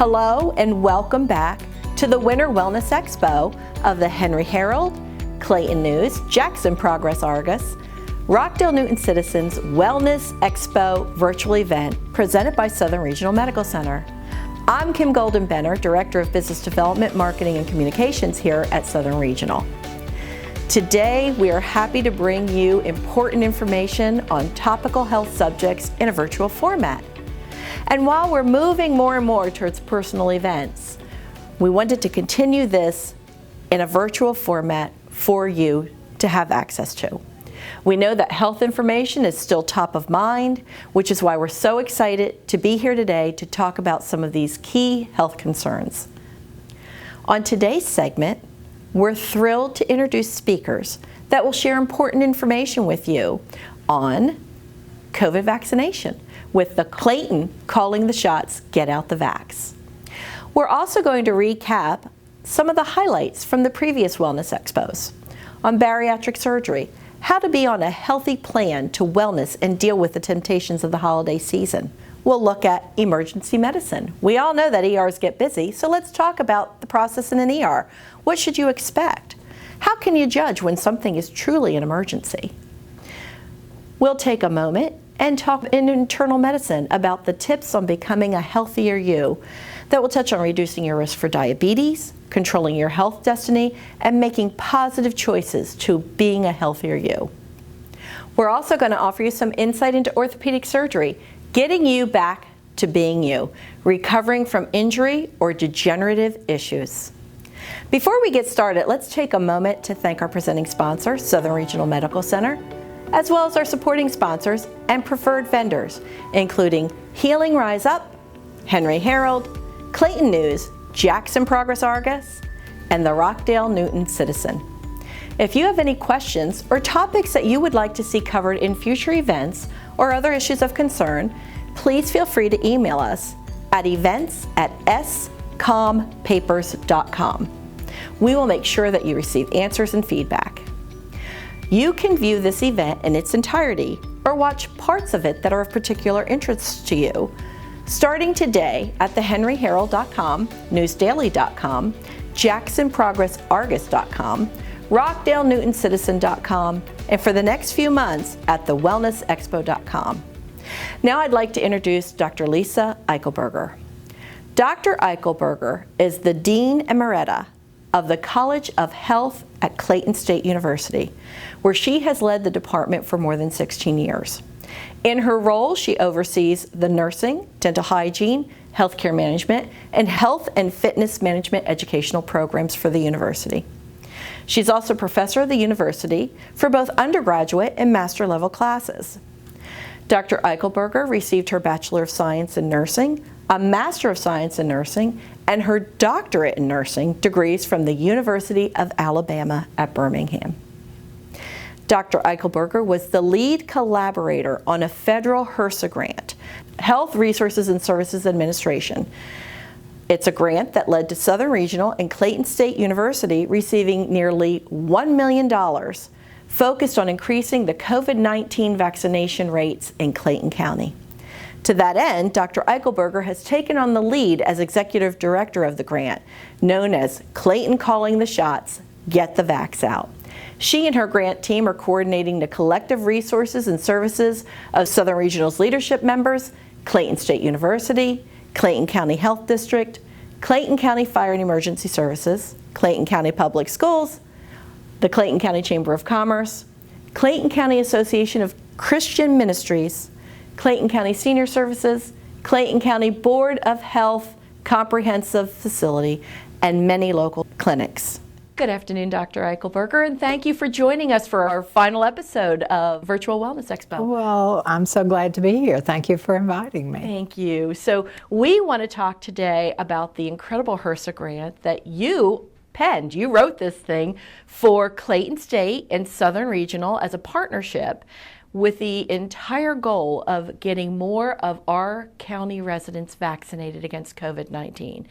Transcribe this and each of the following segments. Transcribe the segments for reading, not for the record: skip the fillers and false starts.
Hello and welcome back to the Winter Wellness Expo of the Henry Herald, Clayton News, Jackson Progress Argus, Rockdale Newton Citizens Wellness Expo virtual event presented by Southern Regional Medical Center. I'm Kim Golden-Benner, Director of Business Development, Marketing, and Communications here at Southern Regional. Today, we are happy to bring you important information on topical health subjects in a virtual format. And while we're moving more and more towards personal events, we wanted to continue this in a virtual format for you to have access to. We know that health information is still top of mind, which is why we're so excited to be here today to talk about some of these key health concerns. On today's segment, we're thrilled to introduce speakers that will share important information with you on COVID vaccination, with the Clayton calling the shots, get out the vax. We're also going to recap some of the highlights from the previous wellness expos on bariatric surgery, how to be on a healthy plan to wellness and deal with the temptations of the holiday season. We'll look at emergency medicine. We all know that ERs get busy, so let's talk about the process in an ER. What should you expect? How can you judge when something is truly an emergency? We'll take a moment and talk in internal medicine about the tips on becoming a healthier you that will touch on reducing your risk for diabetes, controlling your health destiny, and making positive choices to being a healthier you. We're also going to offer you some insight into orthopedic surgery, getting you back to being you, recovering from injury or degenerative issues. Before we get started, let's take a moment to thank our presenting sponsor, Southern Regional Medical Center, as well as our supporting sponsors and preferred vendors, including Healing Rise Up, Henry Herald, Clayton News, Jackson Progress Argus, and the Rockdale Newton Citizen. If you have any questions or topics that you would like to see covered in future events or other issues of concern, please feel free to email us at events@scompapers.com. We will make sure that you receive answers and feedback. You can view this event in its entirety or watch parts of it that are of particular interest to you, starting today at thehenryherald.com, newsdaily.com, jacksonprogressargus.com, rockdalenewtoncitizen.com, and for the next few months at thewellnessexpo.com. Now I'd like to introduce Dr. Lisa Eichelberger. Dr. Eichelberger is the Dean Emerita of the College of Health at Clayton State University, where she has led the department for more than 16 years. In her role, she oversees the nursing, dental hygiene, healthcare management, and health and fitness management educational programs for the university. She's also professor of the university for both undergraduate and master level classes. Dr. Eichelberger received her Bachelor of Science in Nursing, a Master of Science in Nursing, and her Doctorate in Nursing degrees from the University of Alabama at Birmingham. Dr. Eichelberger was the lead collaborator on a federal HRSA grant, Health Resources and Services Administration. It's a grant that led to Southern Regional and Clayton State University receiving nearly $1 million focused on increasing the COVID-19 vaccination rates in Clayton County. To that end, Dr. Eichelberger has taken on the lead as Executive Director of the grant, known as Clayton Calling the Shots, Get the Vax Out. She and her grant team are coordinating the collective resources and services of Southern Regional's leadership members, Clayton State University, Clayton County Health District, Clayton County Fire and Emergency Services, Clayton County Public Schools, the Clayton County Chamber of Commerce, Clayton County Association of Christian Ministries, Clayton County Senior Services, Clayton County Board of Health Comprehensive Facility, and many local clinics. Good afternoon, Dr. Eichelberger, and thank you for joining us for our final episode of Virtual Wellness Expo. Well, I'm so glad to be here. Thank you for inviting me. Thank you. So we want to talk today about the incredible HRSA grant that you penned. You wrote this thing for Clayton State and Southern Regional as a partnership with the entire goal of getting more of our county residents vaccinated against COVID-19.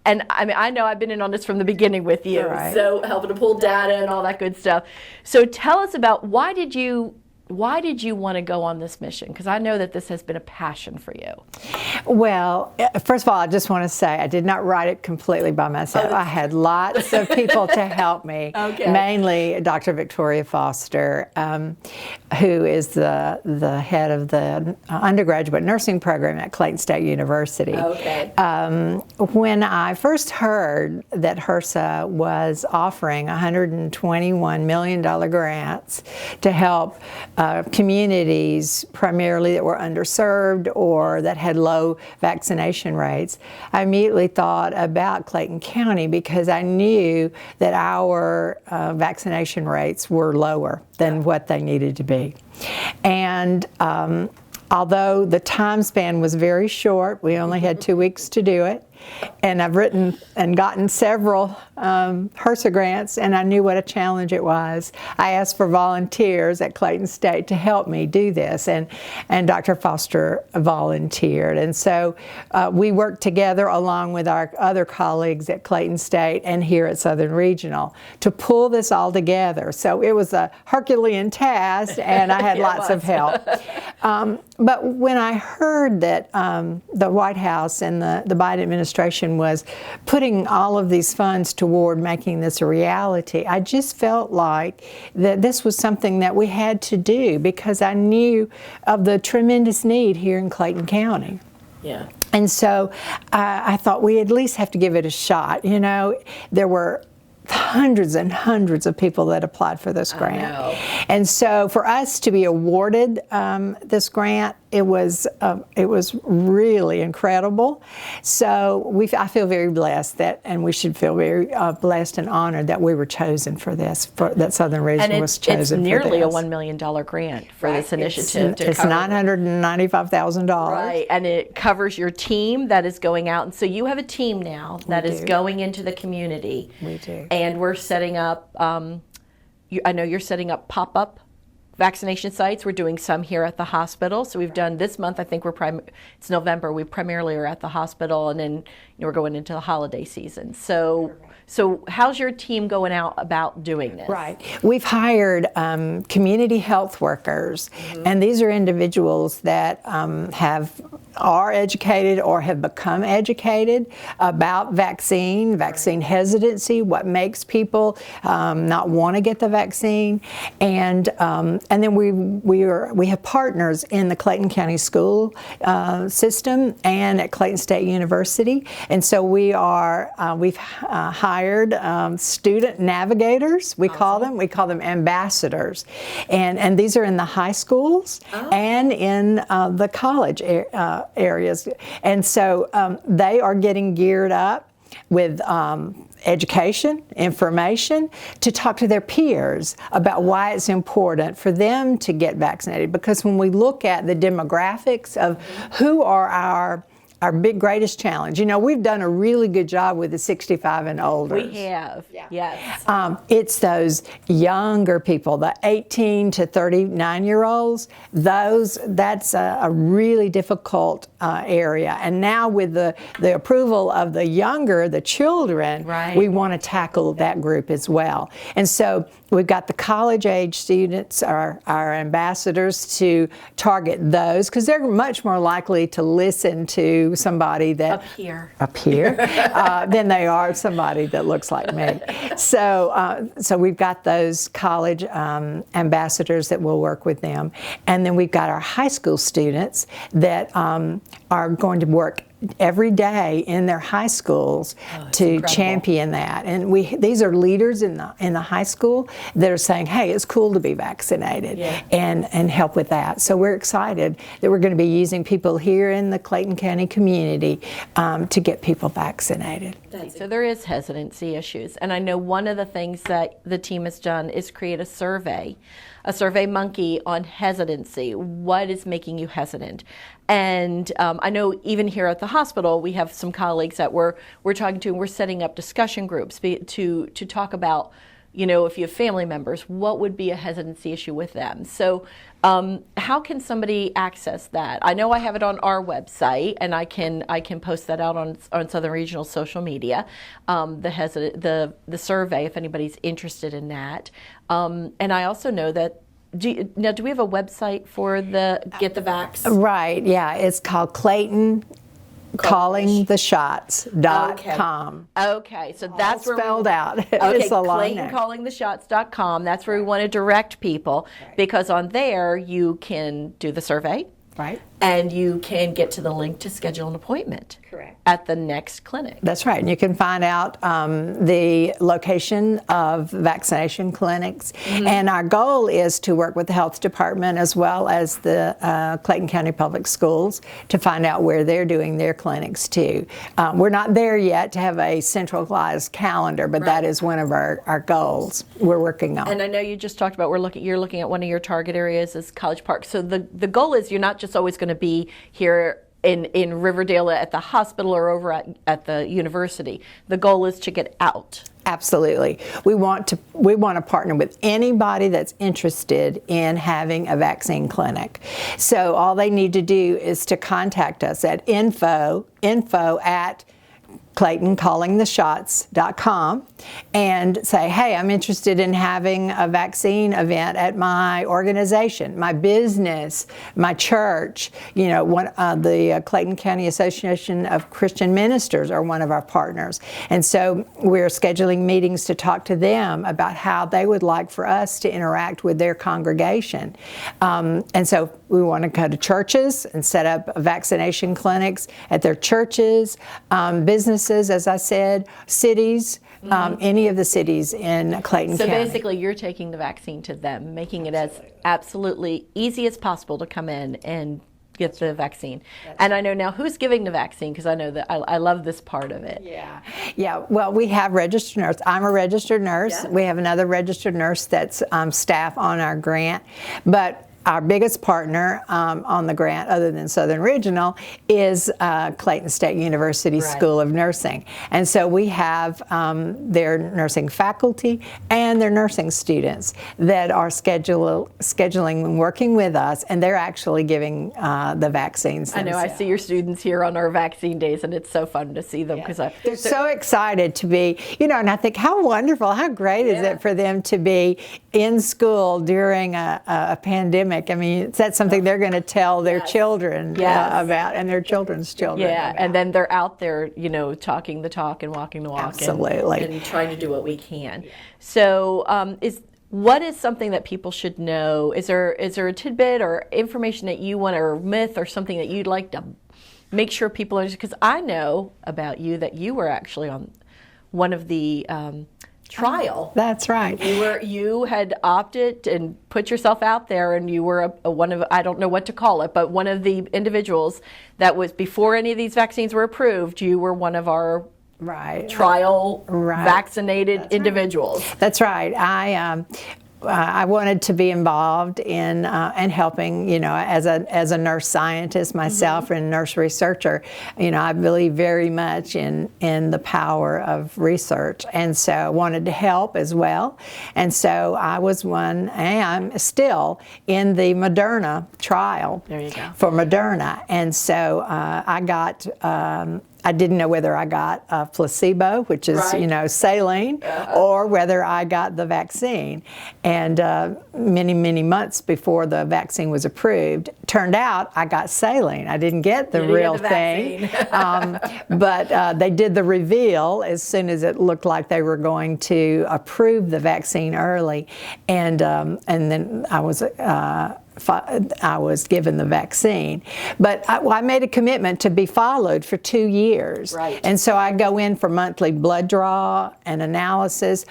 And I mean, I know I've been in on this from the beginning with you, right. So helping to pull data and all that good stuff. So tell us about, why did you why did you want to go on this mission? Because I know that this has been a passion for you. Well, first of all, I just want to say I did not write it completely by myself. I had lots of people to help me, mainly Dr. Victoria Foster, who is the head of the undergraduate nursing program at Clayton State University. When I first heard that HRSA was offering $121 million grants to help communities primarily that were underserved or that had low vaccination rates, I immediately thought about Clayton County because I knew that our vaccination rates were lower than what they needed to be. And although the time span was very short, we only had 2 weeks to do it, and I've written and gotten several HRSA grants, and I knew what a challenge it was. I asked for volunteers at Clayton State to help me do this, and Dr. Foster volunteered. And so we worked together along with our other colleagues at Clayton State and here at Southern Regional to pull this all together. So it was a Herculean task, and I had lots of help. But when I heard that the White House and the Biden administration was putting all of these funds toward making this a reality, I just felt like that this was something that we had to do because I knew of the tremendous need here in Clayton County. Yeah. And so I thought we at least have to give it a shot. You know, there were hundreds and hundreds of people that applied for this grant. And so for us to be awarded this grant, it was really incredible. So I feel very blessed and we should feel very blessed and honored that we were chosen for this, that Southern Regional was chosen for this. And it's nearly a $1 million grant for this initiative. It's $995,000. Right, and it covers your team that is going out. And so you have a team now that is going into the community. We do. And we're setting up, I know you're setting up pop-up vaccination sites. We're doing some here at the hospital. So we've done this month, I think it's November, we primarily are at the hospital, and then we're going into the holiday season. So how's your team going out about doing this? Right. We've hired community health workers, and these are individuals that are educated or have become educated about vaccine hesitancy, what makes people not want to get the vaccine, and then we have partners in the Clayton County school system and at Clayton State University, and so we've hired student navigators. We call them ambassadors, and these are in the high schools and in the college areas, and so they are getting geared up with education, information, to talk to their peers about why it's important for them to get vaccinated. Because when we look at the demographics of who are our greatest challenge. You know, we've done a really good job with the 65 and older. We have, yes. It's those younger people, the 18 to 39-year-olds. That's a really difficult area. And now with the approval of the children, we want to tackle that group as well. And so we've got the college-age students, our ambassadors, to target those because they're much more likely to listen to somebody that up here than they are somebody that looks like me. So we've got those college ambassadors that will work with them, and then we've got our high school students that are going to work every day in their high schools to champion that. And these are leaders in the high school that are saying, hey, it's cool to be vaccinated, and help with that. So we're excited that we're going to be using people here in the Clayton County community to get people vaccinated. So there is hesitancy issues. And I know one of the things that the team has done is create a survey monkey on hesitancy. What is making you hesitant? And I know even here at the hospital, we have some colleagues that we're talking to, and we're setting up discussion groups to talk about, you know, if you have family members, what would be a hesitancy issue with them? So how can somebody access that? I know I have it on our website, and I can post that out on Southern Regional social media, the survey, if anybody's interested in that. And I also know that do we have a website for the Get the Vax? Right, yeah. It's called ClaytonCallingTheShots.com. Okay, so that's all where spelled out. Okay, It's a long name. ClaytonCallingTheShots.com. That's where we want to direct people, because on there you can do the survey. Right. And you can get to the link to schedule an appointment. Correct. At the next clinic. That's right. And you can find out the location of vaccination clinics. And our goal is to work with the health department as well as the Clayton County Public Schools to find out where they're doing their clinics too. We're not there yet to have a centralized calendar, but that is one of our goals we're working on. And I know you just talked about you're looking at one of your target areas is College Park. So the goal is you're not just always going to be here in Riverdale at the hospital or over at the university. The goal is to get out. Absolutely. We want to partner with anybody that's interested in having a vaccine clinic. So all they need to do is to contact us at info at ClaytonCallingTheShots.com and say, hey, I'm interested in having a vaccine event at my organization, my business, my church. You know, the Clayton County Association of Christian Ministers are one of our partners. And so we're scheduling meetings to talk to them about how they would like for us to interact with their congregation. And so we want to go to churches and set up vaccination clinics at their churches, businesses, as I said, cities, any of the cities in Clayton County. So basically you're taking the vaccine to them, making it as absolutely easy as possible to come in and get the vaccine. And I know now who's giving the vaccine, because I know that I love this part of it. Yeah. Well, we have registered nurses. I'm a registered nurse. Yeah. We have another registered nurse that's staff on our grant. But our biggest partner on the grant, other than Southern Regional, is Clayton State University School of Nursing. And so we have their nursing faculty and their nursing students that are scheduling and working with us, and they're actually giving the vaccines themselves. I know, I see your students here on our vaccine days, and it's so fun to see them. Because they're so excited to be, and I think how wonderful, how great is it for them to be in school during a pandemic. I mean, that's something they're going to tell their children about, and their children's children. Yeah, and then they're out there, talking the talk and walking the walk. Absolutely. And trying to do what we can. So what is something that people should know? Is there a tidbit or information that you want, or myth or something that you'd like to make sure people understand? Because I know about you that you were actually on one of the trial. That's right. You had opted and put yourself out there, and you were one of, I don't know what to call it, but one of the individuals that was, before any of these vaccines were approved, you were one of our trial vaccinated individuals. That's right. I wanted to be involved in and helping, as a nurse scientist myself and nurse researcher. I believe very much in the power of research, and so I wanted to help as well. And so I was one, and I'm still in the Moderna trial. There you go. For Moderna, and so I got. I didn't know whether I got a placebo, which is, saline, or whether I got the vaccine. And many, many months before the vaccine was approved, turned out I got saline. I didn't get the real thing. But they did the reveal as soon as it looked like they were going to approve the vaccine early. And then I was given the vaccine. But I made a commitment to be followed for 2 years. Right. And so I go in for monthly blood draw and analysis.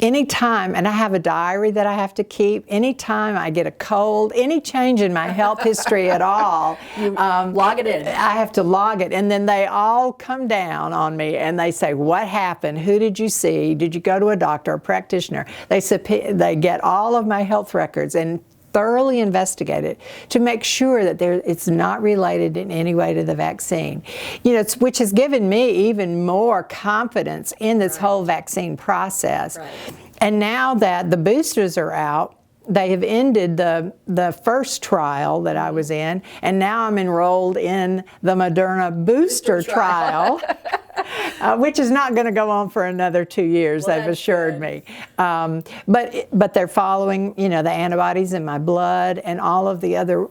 Anytime, and I have a diary that I have to keep, anytime I get a cold, any change in my health history at all, log it in. I have to log it. And then they all come down on me and they say, what happened? Who did you see? Did you go to a doctor, a practitioner? They get all of my health records and thoroughly investigate it to make sure that it's not related in any way to the vaccine. Which has given me even more confidence in this whole vaccine process. Right. And now that the boosters are out, they have ended the first trial that I was in, and now I'm enrolled in the Moderna booster trial. which is not going to go on for another 2 years, Well, they've assured me. But they're following, the antibodies in my blood and all of the other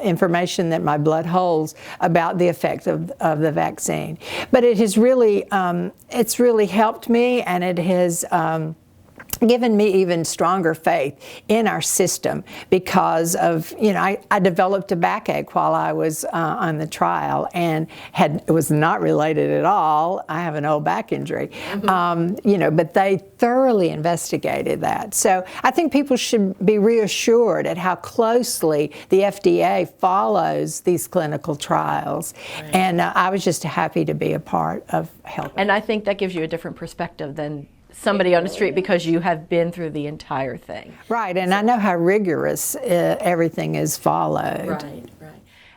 information that my blood holds about the effect of the vaccine. But it has really, it's really helped me, and it has given me even stronger faith in our system because of, I developed a backache while I was on the trial, and it was not related at all. I have an old back injury, but they thoroughly investigated that. So I think people should be reassured at how closely the FDA follows these clinical trials. Right. And I was just happy to be a part of helping. And I think that gives you a different perspective than somebody on the street, because you have been through the entire thing. Right, and I know how rigorous everything is followed. Right.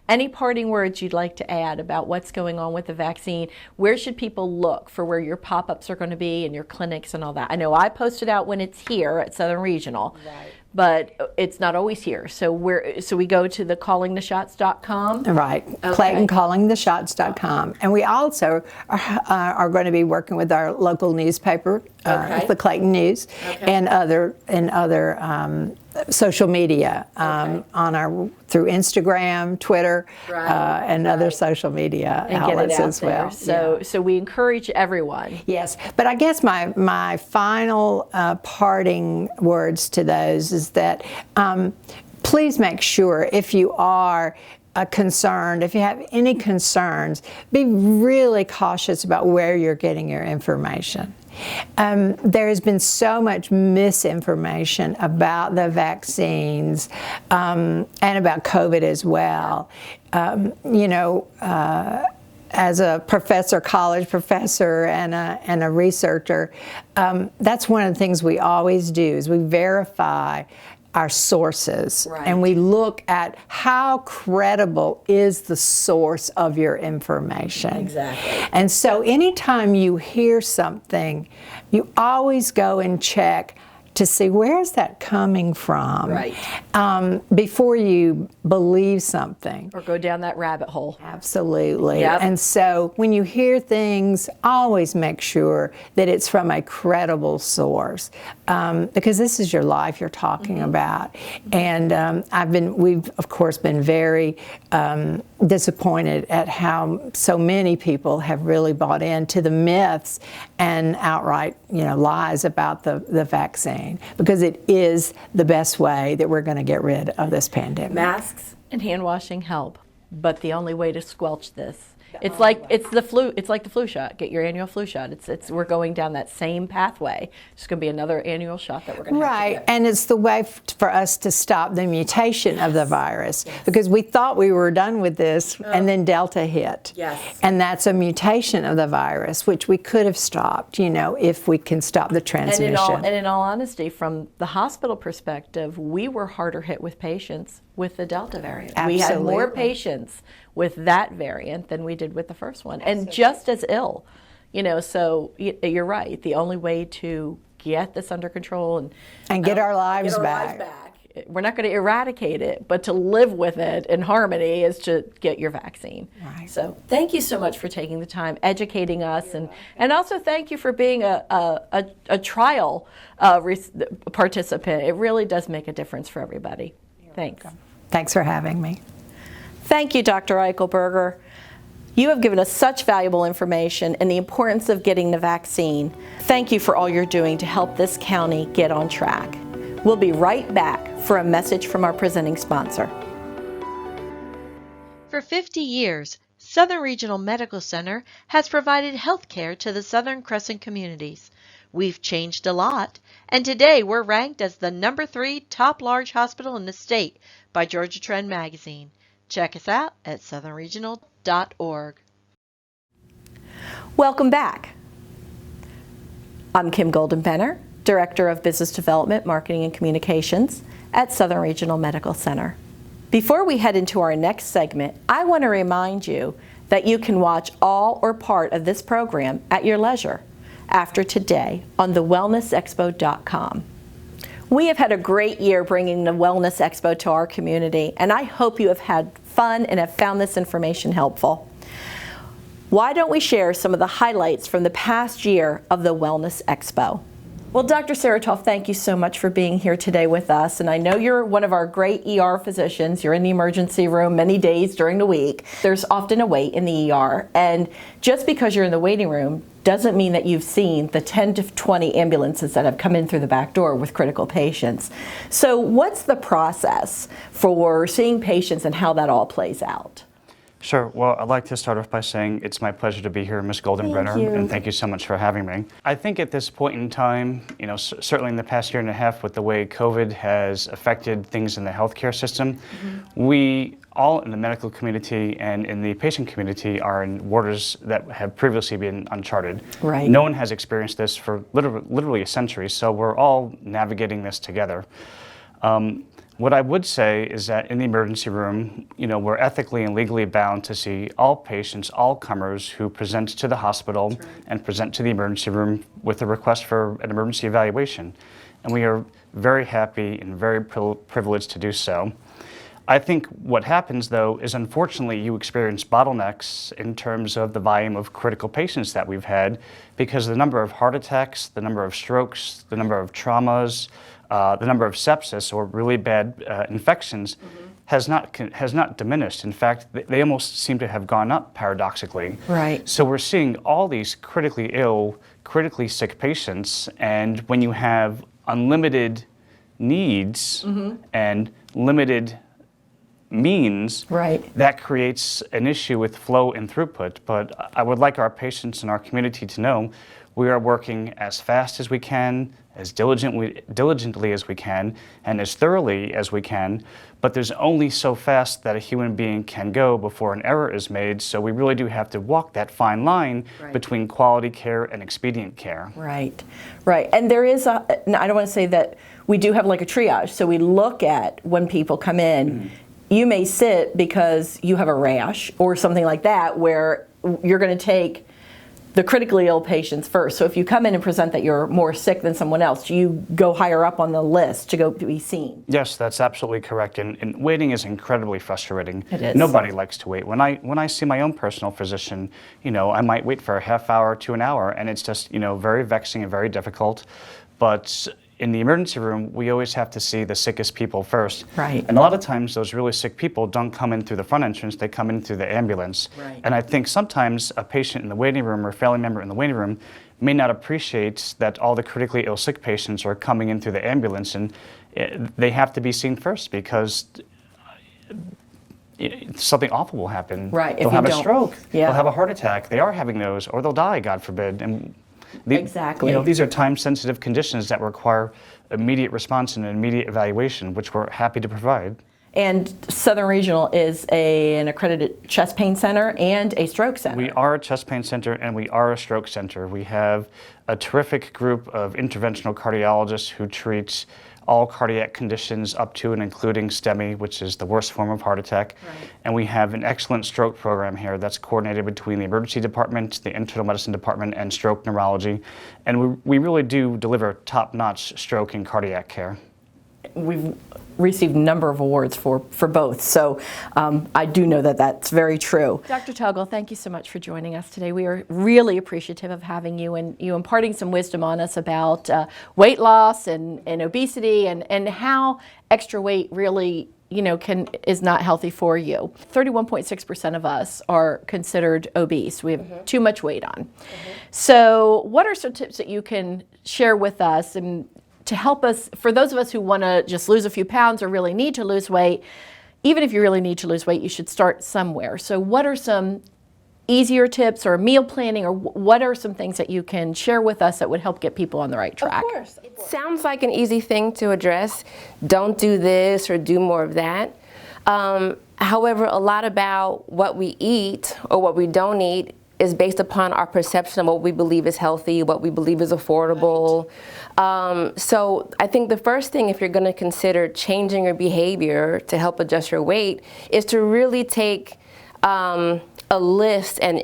Any parting words you'd like to add about what's going on with the vaccine? Where should people look for where your pop-ups are going to be and your clinics and all that? I know I post it out when it's here at Southern Regional. Right. But it's not always here. So we go to the callingtheshots.com. Right, okay. ClaytonCallingTheShots.com. And we also are going to be working with our local newspaper, the Clayton News, and other social media through Instagram, Twitter, and other social media outlets as well. So we encourage everyone. Yes, but I guess my final parting words to those is that please make sure, if you are concerned, if you have any concerns, be really cautious about where you're getting your information. There has been so much misinformation about the vaccines and about COVID as well. As a professor, college professor, and a researcher, that's one of the things we always do is we verify our sources, and we look at how credible is the source of your information. Exactly. And so anytime you hear something, you always go and check to see where is that coming from, before you believe something. Or go down that rabbit hole. Absolutely. Yep. And so when you hear things, always make sure that it's from a credible source, because this is your life you're talking about. And we've of course been very disappointed at how so many people have really bought into the myths and outright, lies about the vaccine, because it is the best way that we're going to get rid of this pandemic. Masks and hand washing help, but the only way to squelch this, it's like the flu shot. Get your annual flu shot. We're going down that same pathway. It's going to be another annual shot that we're going to have to get. And it's the way for us to stop the mutation of the virus, because we thought we were done with this, and then Delta hit. And that's a mutation of the virus, which we could have stopped, if we can stop the transmission. And in all honesty, from the hospital perspective, we were harder hit with patients with the Delta variant. Absolutely. We had more patients with that variant than we did with the first one, and just as ill. So you're right. The only way to get this under control and get our lives back. We're not going to eradicate it, but to live with it in harmony is to get your vaccine. So thank you so much for taking the time, educating us, and also thank you for being a trial participant. It really does make a difference for everybody. Thanks. Thanks for having me. Thank you, Dr. Eichelberger. You have given us such valuable information and the importance of getting the vaccine. Thank you for all you're doing to help this county get on track. We'll be right back for a message from our presenting sponsor. For 50 years, Southern Regional Medical Center has provided health care to the Southern Crescent communities. We've changed a lot, and today we're ranked as the #3 top large hospital in the state by Georgia Trend magazine. Check us out at southernregional.org. Welcome back. I'm Kim Goldenbenner, Director of Business Development, Marketing, and Communications at Southern Regional Medical Center. Before we head into our next segment, I want to remind you that you can watch all or part of this program at your leisure after today on thewellnessexpo.com. We have had a great year bringing the Wellness Expo to our community, and I hope you have had fun and have found this information helpful. why don't we share some of the highlights from the past year of the Wellness Expo? Well, Dr. Saratoff, thank you so much for being here today with us. And I know you're one of our great ER physicians. You're in the emergency room many days during the week. There's often a wait in the ER. And just because you're in the waiting room doesn't mean that you've seen the 10 to 20 ambulances that have come in through the back door with critical patients. So what's the process for seeing patients and how that all plays out? Sure. Well, I'd like to start off by saying it's my pleasure to be here, Ms. Goldenbrenner, and thank you so much for having me. I think at this point in time, certainly in the past year and a half with the way COVID has affected things in the healthcare system, we all in the medical community and in the patient community are in waters that have previously been uncharted. Right. No one has experienced this for literally a century, so we're all navigating this together. What I would say is that in the emergency room, we're ethically and legally bound to see all patients, all comers who present to the hospital and present to the emergency room with a request for an emergency evaluation. And we are very happy and very privileged to do so. I think what happens, though, is unfortunately you experience bottlenecks in terms of the volume of critical patients that we've had because the number of heart attacks, the number of strokes, the number of traumas, the number of sepsis or really bad infections has not diminished. In fact, they almost seem to have gone up paradoxically. Right. So we're seeing all these critically ill, critically sick patients, and when you have unlimited needs and limited means, that creates an issue with flow and throughput. But I would like our patients and our community to know we are working as fast as we can, as diligently as we can, and as thoroughly as we can, but there's only so fast that a human being can go before an error is made, so we really do have to walk that fine line between quality care and expedient care. Right. And there is I don't want to say that we do have like a triage, so we look at when people come in, you may sit because you have a rash or something like that where you're going to take the critically ill patients first. So if you come in and present that you're more sick than someone else, you go higher up on the list to go be seen. Yes, that's absolutely correct. And waiting is incredibly frustrating. It is. Nobody likes to wait. When I see my own personal physician, I might wait for a half hour to an hour, and it's just, very vexing and very difficult. But in the emergency room, we always have to see the sickest people first. Right. And a lot of times those really sick people don't come in through the front entrance, they come in through the ambulance. Right. And I think sometimes a patient in the waiting room or a family member in the waiting room may not appreciate that all the critically ill sick patients are coming in through the ambulance, and they have to be seen first because something awful will happen. Right. They'll have a stroke, Yeah. they'll have a heart attack, they are having those, or they'll die, God forbid. And Exactly. These are time-sensitive conditions that require immediate response and an immediate evaluation, which we're happy to provide. And Southern Regional is an accredited chest pain center and a stroke center. We are a chest pain center and we are a stroke center. We have a terrific group of interventional cardiologists who treat all cardiac conditions up to and including STEMI, which is the worst form of heart attack. Right. And we have an excellent stroke program here that's coordinated between the emergency department, the internal medicine department, and stroke neurology. And we really do deliver top-notch stroke and cardiac care. We've received a number of awards for both, so I do know that that's very true. Dr. Tuggle, thank you so much for joining us today. We are really appreciative of having you and you imparting some wisdom on us about weight loss and obesity and how extra weight really is not healthy for you. 31.6% of us are considered obese. We have too much weight on. So what are some tips that you can share with us and to help us, for those of us who want to just lose a few pounds or really need to lose weight? Even if you really need to lose weight, you should start somewhere. So what are some easier tips or meal planning, or what are some things that you can share with us that would help get people on the right track? Of course. It sounds like an easy thing to address. Don't do this or do more of that. However, a lot about what we eat or what we don't eat is based upon our perception of what we believe is healthy, what we believe is affordable. So I think the first thing, if you're going to consider changing your behavior to help adjust your weight, is to really take a list and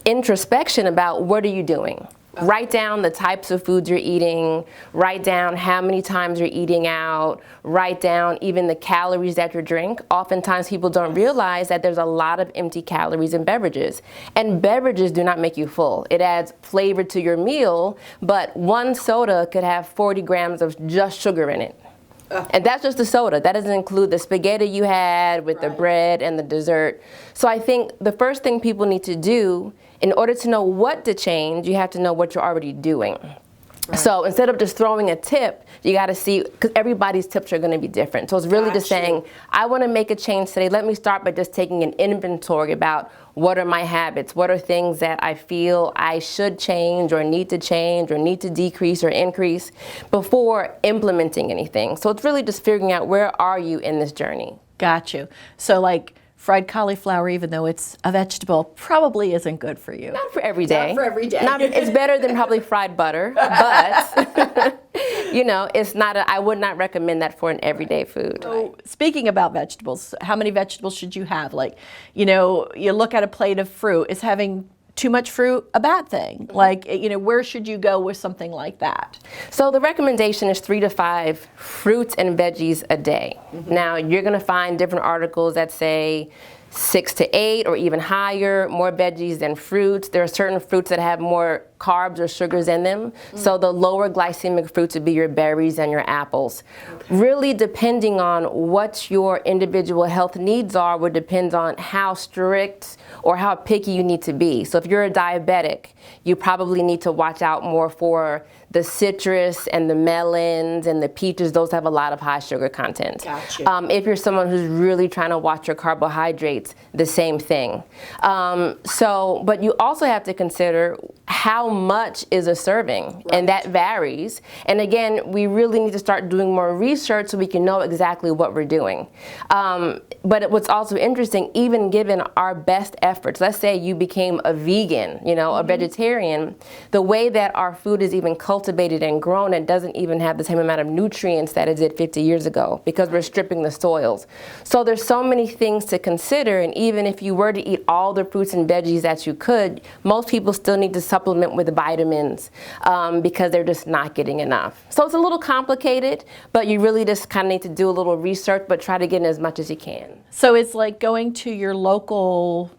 introspection about what are you doing? Write down the types of foods you're eating, write down how many times you're eating out, write down even the calories that you drink. Oftentimes people don't realize that there's a lot of empty calories in beverages. And beverages do not make you full. It adds flavor to your meal, but one soda could have 40 grams of just sugar in it. And that's just the soda. That doesn't include the spaghetti you had with the bread and the dessert. So I think the first thing people need to do, in order to know what to change, you have to know what you're already doing. So instead of just throwing a tip, you got to see, because everybody's tips are going to be different. So it's really just saying, I want to make a change today. Let me start by just taking an inventory about what are my habits, what are things that I feel I should change or need to decrease or increase before implementing anything. So it's really just figuring out, where are you in this journey? Got you. So like fried cauliflower, even though it's a vegetable, probably isn't good for you. Not for every day. Not for every day. It's better than probably fried butter, but you know, it's not. I would not recommend that for an everyday food. So speaking about vegetables, how many vegetables should you have? Like, you know, you look at a plate of fruit. Is having too much fruit a bad thing? Like, you know, where should you go with something like that? So the recommendation is 3 to 5 fruits and veggies a day. Now, you're going to find different articles that say 6 to 8 or even higher, more veggies than fruits. There are certain fruits that have more carbs or sugars in them. So the lower glycemic fruits would be your berries and your apples. Really depending on what your individual health needs are would depend on how strict or how picky you need to be. So if you're a diabetic, you probably need to watch out more for the citrus and the melons and the peaches. Those have a lot of high sugar content. Gotcha. If you're someone who's really trying to watch your carbohydrates, the same thing. But you also have to consider how much is a serving, and that varies. And again, we really need to start doing more research so we can know exactly what we're doing. But what's also interesting, even given our best efforts, let's say you became a vegan, you know, a vegetarian, the way that our food is even cultivated and grown, it doesn't even have the same amount of nutrients that it did 50 years ago because we're stripping the soils. So there's so many things to consider, and even if you were to eat all the fruits and veggies that you could, most people still need to supplement with vitamins because they're just not getting enough. So it's a little complicated, but you really just kind of need to do a little research, but try to get in as much as you can. So it's like going to your local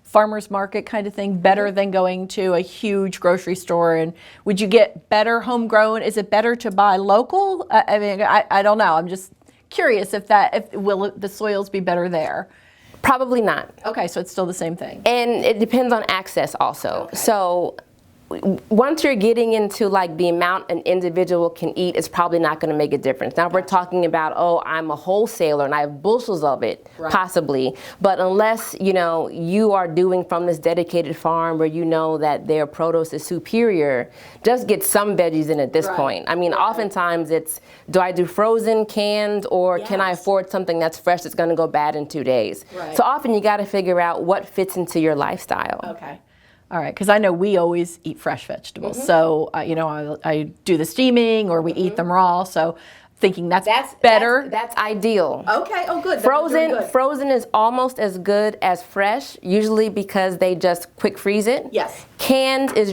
farmer's market kind of thing better than going to a huge grocery store? And would you get better homegrown? Is it better to buy local? I mean, I don't know. I'm just curious if will the soils be better there? Probably not. Okay, so it's still the same thing. And it depends on access also. Okay. So once you're getting into like the amount an individual can eat, it's probably not going to make a difference. Now we're talking about, oh, I'm a wholesaler and I have bushels of it, possibly. But unless, you know, you are doing from this dedicated farm where you know that their produce is superior, just get some veggies in at this point. I mean, oftentimes it's, do I do frozen, canned, or can I afford something that's fresh that's going to go bad in 2 days? So often you got to figure out what fits into your lifestyle. Okay. All right, because I know we always eat fresh vegetables. So, you know, I do the steaming or we eat them raw. So thinking that's better. That's ideal. Okay, oh good. Frozen is almost as good as fresh, usually because they just quick freeze it. Yes. Canned is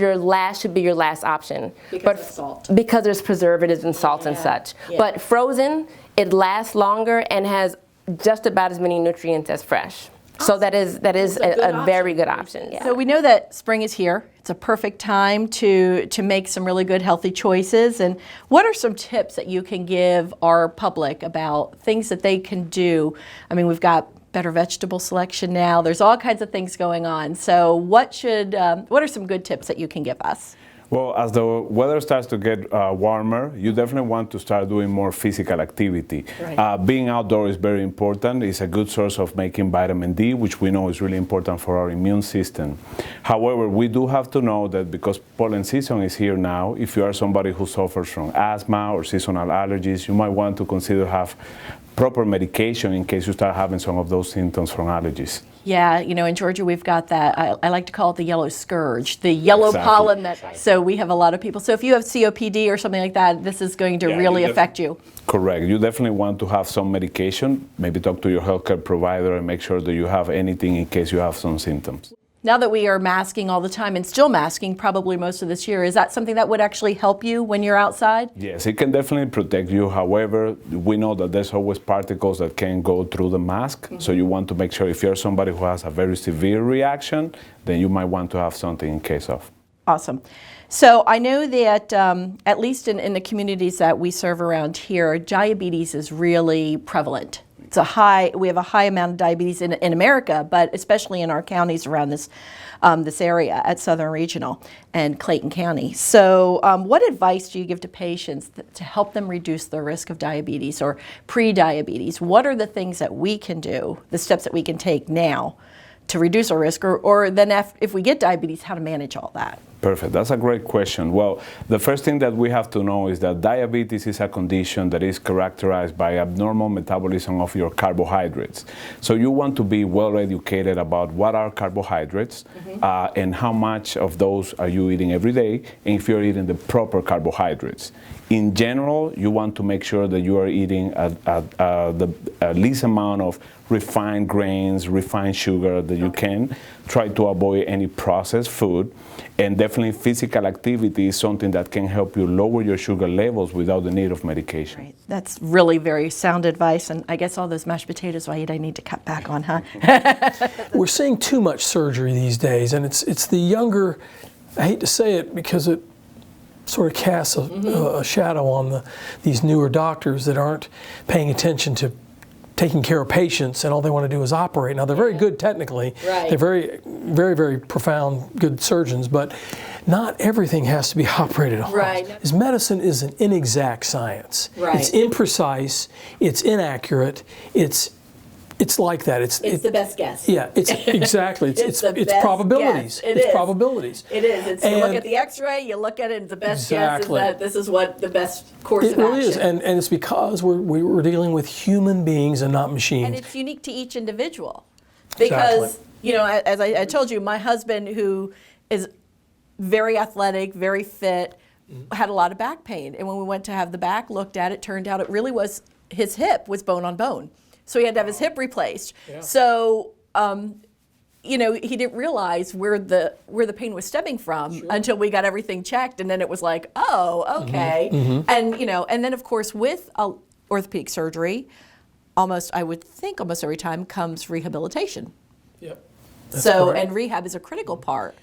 should be your last option. Because of salt. Because there's preservatives and salt and such. But frozen, it lasts longer and has just about as many nutrients as fresh. So that is a very good option. Yeah. So we know that spring is here. It's a perfect time to make some really good healthy choices. And what are some tips that you can give our public about things that they can do? I mean, we've got better vegetable selection now. There's all kinds of things going on. So what are some good tips that you can give us? Well, as the weather starts to get warmer, you definitely want to start doing more physical activity. Being outdoor is very important. It's a good source of making vitamin D, which we know is really important for our immune system. However, we do have to know that because pollen season is here now, if you are somebody who suffers from asthma or seasonal allergies, you might want to consider have proper medication in case you start having some of those symptoms from allergies. Yeah, you know, in Georgia we've got that, I like to call it the yellow scourge, the yellow pollen so we have a lot of people. So if you have COPD or something like that, this is going to really affect you. Correct. You definitely want to have some medication, maybe talk to your healthcare provider and make sure that you have anything in case you have some symptoms. Now that we are masking all the time and still masking probably most of this year, is that something that would actually help you when you're outside? Yes, it can definitely protect you. However, we know that there's always particles that can go through the mask. So you want to make sure if you're somebody who has a very severe reaction, then you might want to have something in case of. Awesome. So I know that at least in the communities that we serve around here, diabetes is really prevalent. We have a high amount of diabetes in America, but especially in our counties around this area at Southern Regional and Clayton County. So what advice do you give to patients to help them reduce the risk of diabetes or pre-diabetes? What are the things that we can do, the steps that we can take now to reduce our risk, or then if we get diabetes, how to manage all that? Perfect. That's a great question. Well, the first thing that we have to know is that diabetes is a condition that is characterized by abnormal metabolism of your carbohydrates. So you want to be well educated about what are carbohydrates and how much of those are you eating every day, and if you're eating the proper carbohydrates. In general, you want to make sure that you are eating the least amount of refined grains, refined sugar that you can. Try to avoid any processed food. And definitely physical activity is something that can help you lower your sugar levels without the need of medication. Right. That's really very sound advice, and I guess all those mashed potatoes I eat I need to cut back on, huh? We're seeing too much surgery these days, and it's the younger, I hate to say it because it sort of casts a shadow on these newer doctors that aren't paying attention to taking care of patients, and all they want to do is operate. Now, they're very good technically. Right. They're very, very profound, good surgeons, but not everything has to be operated on. Right. Because medicine is an inexact science. Right. It's imprecise, it's inaccurate, it's like that. It's the best guess. Yeah, it's exactly. It's probabilities. Guess. It is is. Probabilities. It is. You look at the X-ray, you look at it, and the best guess is that this is what the best course of action. It really is, and it's because we're dealing with human beings and not machines. And it's unique to each individual, because you know, as I told you, my husband, who is very athletic, very fit, had a lot of back pain, and when we went to have the back looked at, it turned out it really was his hip was bone on bone. So he had to have his hip replaced. Yeah. So, you know, he didn't realize where the pain was stemming from until we got everything checked, and then it was like, oh, okay. And you know, and then of course with orthopedic surgery, I would think almost every time comes rehabilitation. Yep. So, and rehab is a critical part.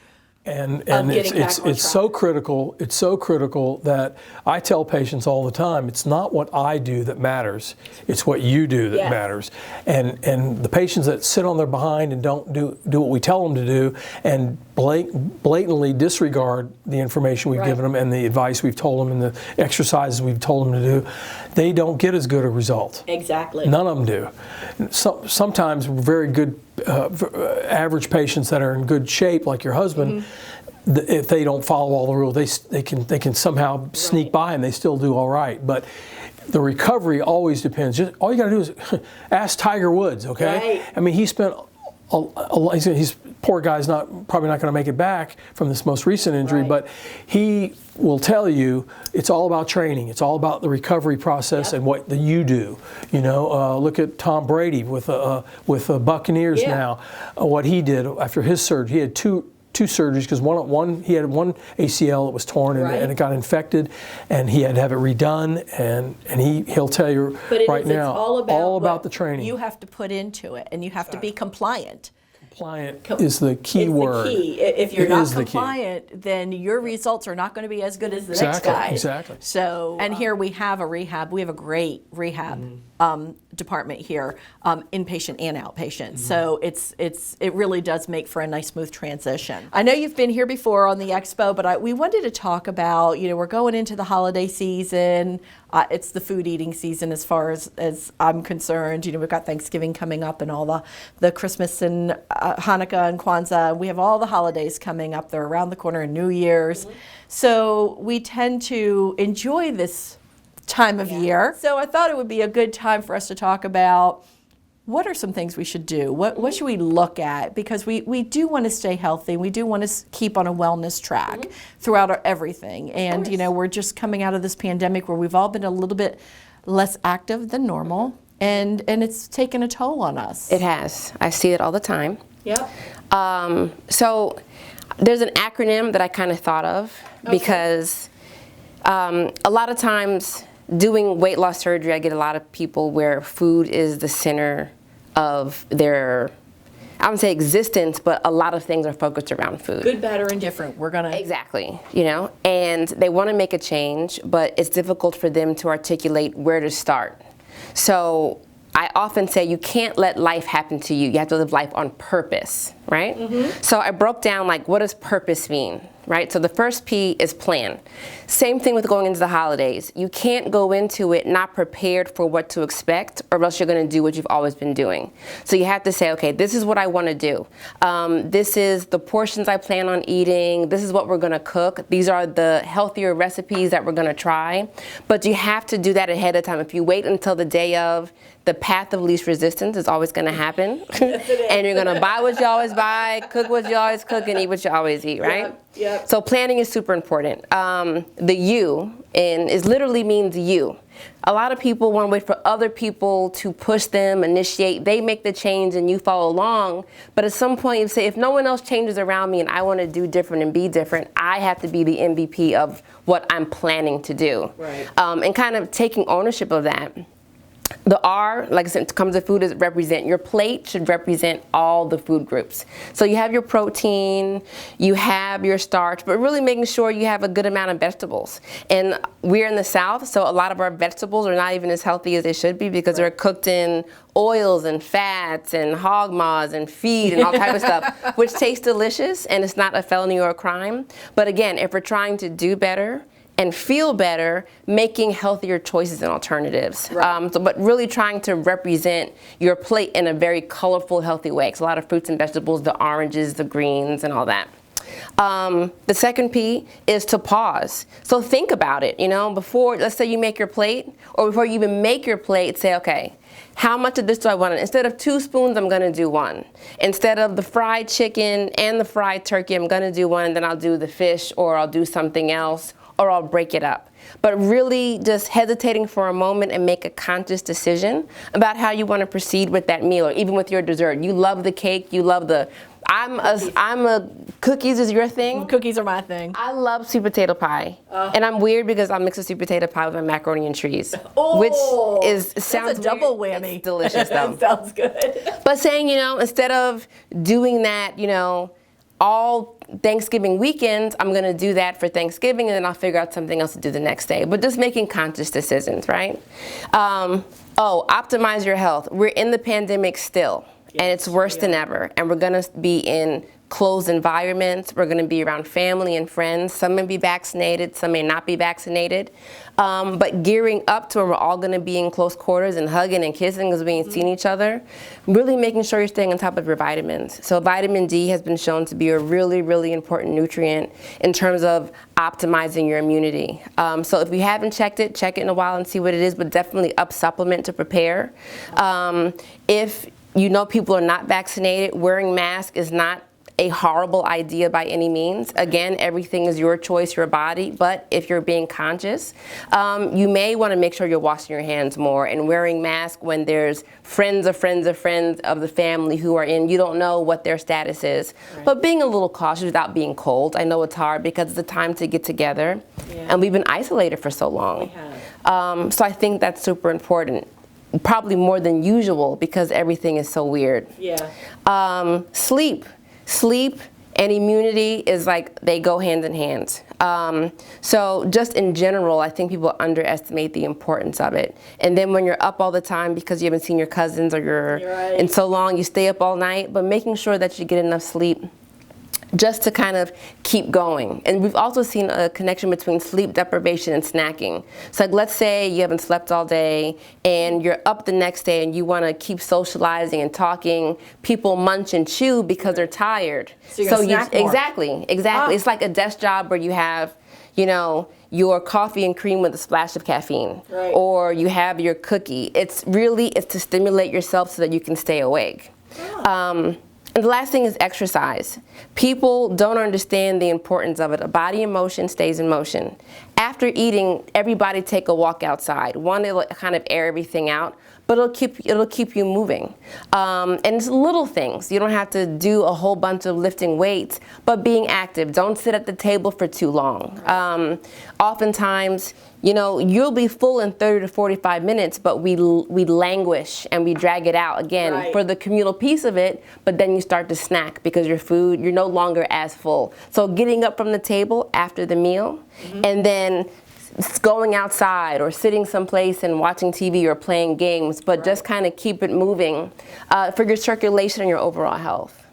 And it's so critical. It's so critical that I tell patients all the time, it's not what I do that matters. It's what you do that matters. And the patients that sit on their behind and don't do what we tell them to do, and blatantly disregard the information we've given them and the advice we've told them and the exercises we've told them to do, they don't get as good a result. Exactly. None of them do. Sometimes very good average patients that are in good shape, like your husband, if they don't follow all the rules, they can somehow sneak by and they still do all right. But the recovery always depends. All you got to do is ask Tiger Woods. Okay, I mean, he spent he's poor guy's probably not going to make it back from this most recent injury, but he will tell you it's all about training. It's all about the recovery process and what you do. You know, look at Tom Brady with the Buccaneers now. What he did after his surgery, he had two surgeries, because he had one ACL that was torn and it got infected, and he had to have it redone, and he'll tell you right now all about the training you have to put into it, and you have to be compliant. Compliant is the key word. The key. If you're not compliant, then your results are not going to be as good as the next guy. Exactly. So, and here we have a rehab. We have a great rehab department here, inpatient and outpatient. So it really does make for a nice, smooth transition. I know you've been here before on the Expo, but we wanted to talk about, you know, we're going into the holiday season. It's the food eating season as far as I'm concerned. You know, we've got Thanksgiving coming up and all the Christmas and Hanukkah and Kwanzaa. We have all the holidays coming up. They're around the corner, and New Year's. So we tend to enjoy this time of year. So I thought it would be a good time for us to talk about what are some things we should do? What should we look at? Because we do want to stay healthy. We do want to keep on a wellness track throughout everything. And, you know, we're just coming out of this pandemic where we've all been a little bit less active than normal. And it's taken a toll on us. It has. I see it all the time. Yep. So there's an acronym that I kind of thought of because a lot of times doing weight loss surgery, I get a lot of people where food is the center of their, I wouldn't say existence, but a lot of things are focused around food. Good, bad, or indifferent. We're gonna Exactly, you know, and they want to make a change, but it's difficult for them to articulate where to start. So I often say you can't let life happen to you. You have to live life on purpose, right? So I broke down like, what does purpose mean, right? So the first P is plan. Same thing with going into the holidays. You can't go into it not prepared for what to expect, or else you're going to do what you've always been doing. So you have to say, okay, this is what I want to do. This is the portions I plan on eating. This is what we're going to cook. These are the healthier recipes that we're going to try. But you have to do that ahead of time. If you wait until the day of, the path of least resistance is always going to happen. And you're going to buy what you always buy, cook what you always cook, and eat what you always eat, right? Yep. So planning is super important. The you is literally means you. A lot of people want to wait for other people to push them, initiate. They make the change and you follow along. But at some point you say, if no one else changes around me and I want to do different and be different, I have to be the MVP of what I'm planning to do. Right. And kind of taking ownership of that. The R, like I said, comes to food, is represent. Your plate should represent all the food groups. So you have your protein, you have your starch, but really making sure you have a good amount of vegetables. And we're in the South, so a lot of our vegetables are not even as healthy as they should be because they're cooked in oils and fats and hog maws and feed and all type of stuff, which tastes delicious and it's not a felony or a crime. But again, if we're trying to do better and feel better, making healthier choices and alternatives. Right. But really trying to represent your plate in a very colorful, healthy way. It's a lot of fruits and vegetables, the oranges, the greens, and all that. The second P is to pause. So think about it, you know, before, let's say you make your plate, or before you even make your plate, say, okay, how much of this do I want? Instead of 2 spoons, I'm gonna do 1. Instead of the fried chicken and the fried turkey, I'm gonna do 1, and then I'll do the fish, or I'll do something else, or I'll break it up. But really just hesitating for a moment and make a conscious decision about how you want to proceed with that meal, or even with your dessert. You love the cake, you love the, cookies is your thing. Cookies are my thing. I love sweet potato pie. And I'm weird because I mix a sweet potato pie with my macaroni and cheese. Oh, which sounds that's a double weird. whammy. It's delicious though. Sounds good. But saying, you know, instead of doing that, you know, all Thanksgiving weekends, I'm gonna do that for Thanksgiving and then I'll figure out something else to do the next day. But just making conscious decisions, right? Optimize your health. We're in the pandemic still, and it's worse than ever. And we're gonna be in closed environments. We're gonna be around family and friends. Some may be vaccinated, some may not be vaccinated. But gearing up to where we're all gonna be in close quarters and hugging and kissing because we ain't seen each other. Really making sure you're staying on top of your vitamins. So vitamin D has been shown to be a really, really important nutrient in terms of optimizing your immunity. So if you haven't checked it, check it in a while and see what it is, but definitely up supplement to prepare. If you know people are not vaccinated, wearing masks is not a horrible idea by any means. Again, everything is your choice, your body, but if you're being conscious, you may want to make sure you're washing your hands more and wearing masks when there's friends of friends of friends of the family who are in, you don't know what their status is. Right. But being a little cautious without being cold. I know it's hard because it's a time to get together and we've been isolated for so long. We have. So I think that's super important. Probably more than usual because everything is so weird. Yeah. Sleep and immunity is like, they go hand in hand. So just in general, I think people underestimate the importance of it. And then when you're up all the time because you haven't seen your cousins or you're right. in so long, you stay up all night, but making sure that you get enough sleep just to kind of keep going. And we've also seen a connection between sleep deprivation and snacking. So like, let's say you haven't slept all day and you're up the next day and you want to keep socializing and talking. People munch and chew because they're tired. So you're gonna snack more. Exactly. It's like a desk job where you have, you know, your coffee and cream with a splash of caffeine. Right. Or you have your cookie. It's to stimulate yourself so that you can stay awake. And the last thing is exercise. People don't understand the importance of it. A body in motion stays in motion. After eating, everybody take a walk outside. One, it'll kind of air everything out, but it'll keep you moving. And it's little things. You don't have to do a whole bunch of lifting weights, but being active. Don't sit at the table for too long. Oftentimes, you know, you'll be full in 30 to 45 minutes, but we languish and we drag it out again for the communal piece of it, but then you start to snack because you're no longer as full. So getting up from the table after the meal and then going outside or sitting someplace and watching TV or playing games, but just kind of keep it moving for your circulation and your overall health.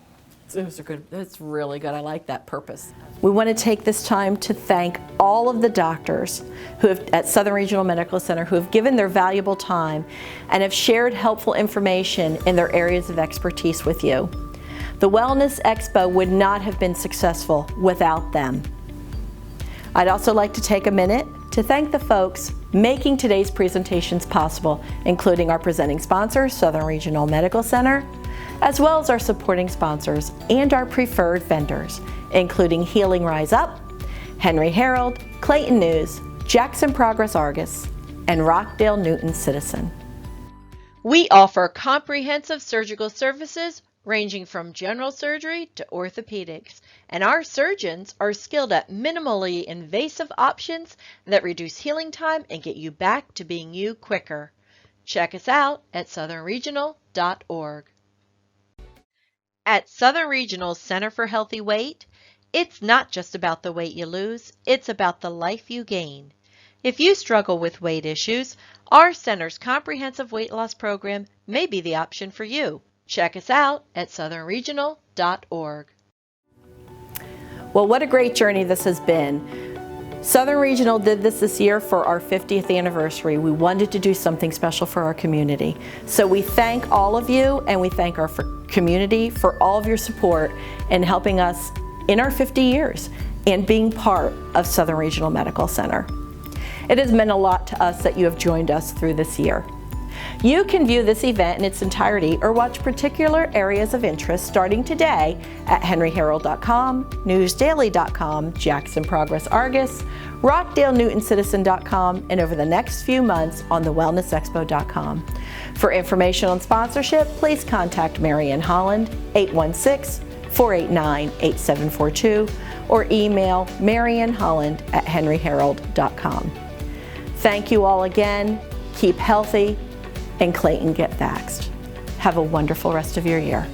Those are good. That's really good. I like that purpose. We want to take this time to thank all of the doctors who have, at Southern Regional Medical Center, who have given their valuable time and have shared helpful information in their areas of expertise with you. The Wellness Expo would not have been successful without them. I'd also like to take a minute to thank the folks making today's presentations possible, including our presenting sponsor, Southern Regional Medical Center, as well as our supporting sponsors and our preferred vendors, including Healing Rise Up, Henry Herald, Clayton News, Jackson Progress Argus, and Rockdale Newton Citizen. We offer comprehensive surgical services ranging from general surgery to orthopedics, and our surgeons are skilled at minimally invasive options that reduce healing time and get you back to being you quicker. Check us out at southernregional.org. At Southern Regional Center for Healthy Weight, it's not just about the weight you lose, it's about the life you gain. If you struggle with weight issues, our center's comprehensive weight loss program may be the option for you. Check us out at southernregional.org. Well, what a great journey this has been. Southern Regional did this year for our 50th anniversary. We wanted to do something special for our community. So we thank all of you, and we thank our community for all of your support in helping us in our 50 years and being part of Southern Regional Medical Center. It has meant a lot to us that you have joined us through this year. You can view this event in its entirety or watch particular areas of interest starting today at henryherald.com, newsdaily.com, Jackson Progress Argus, rockdalenewtoncitizen.com, and over the next few months on thewellnessexpo.com. For information on sponsorship, please contact Marianne Holland, 816-489-8742, or email marianneholland@henryherald.com. Thank you all again. Keep healthy, and Clayton get vaxxed. Have a wonderful rest of your year.